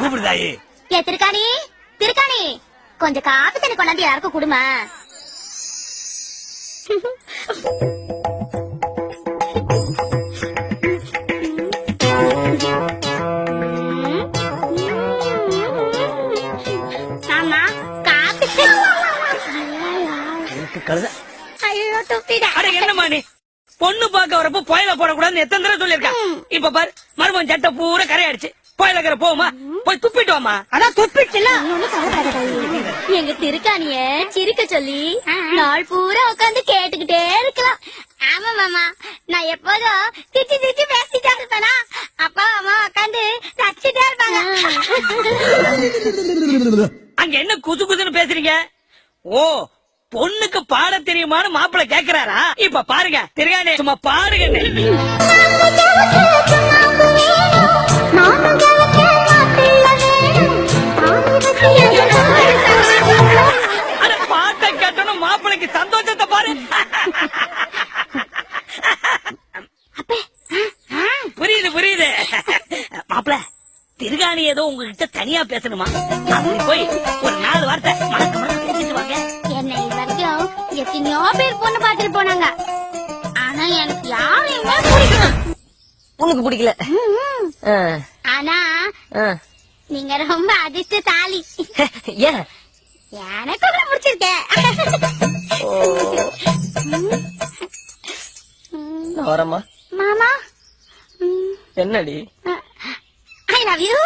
கூப்பிடுதாயி. ஏ திருக்காணி, திருக்காணி, கொஞ்சம் காப்பி தண்ணி கொண்டாந்து யாருக்கும் குடுமா. ஆமா காப்பி. ஐயோ துப்பிடா. அட என்னம்மா நீ பொண்ணு பார்க்க வரப்போ புயல போடக்கூடாதுன்னு எத்தனை தடவை சொல்லிருக்கேன். இப்ப பாரு மருமகன் சட்டை பூரா கரையாடுச்சு. புயலக்கரை போமா போய் துப்பிட்டு வாமா. அதான் துப்பிடுச்சுல. எங்க திருக்காணிய சிரிக்க சொல்லி நாள் பூரா உட்காந்து கேட்டுக்கிட்டே இருக்கலாம். ஆமா மாமா, நான் எப்போதும் திட்டி திட்டி பேசிட்டே இருப்பேனா, அப்பா அம்மா உட்காந்து ரசிச்சுட்டே இருப்பாங்க. அங்க என்ன குசு குசுன்னு பேசுறீங்க? ஓ பொண்ணுக்கு பாட தெரியுமான்னு மாப்பிள்ள கேக்குறாரா? இப்ப பாருங்க திருகாணி சும்மா பாருங்க. பாட்டை கேட்டணும் மாப்பிள்ளைக்கு சந்தோஷத்தை பாரு. புரியுது புரியுது. மாப்பிள்ள திருகாணி ஏதோ உங்ககிட்ட தனியா பேசணுமா? அப்படி போய் ஒரு 4 வார்த்தை மறக்க மறக்க பேசிட்டு வாங்க. என்னை வரைக்கும் எத்தனையோ பேர் பொண்ணு பாத்துட்டு போனாங்க, ஆனா எனக்கு யாரையுமே பிடிக்கல. உனக்கு பிடிக்கல? ஆனா நீங்க ரொம்ப அதிர்ஷ்டசாலி. ஏன்? எனக்கு உங்களை பிடிச்சிருக்கேன். வரமா மாமா என்னடி? I love you.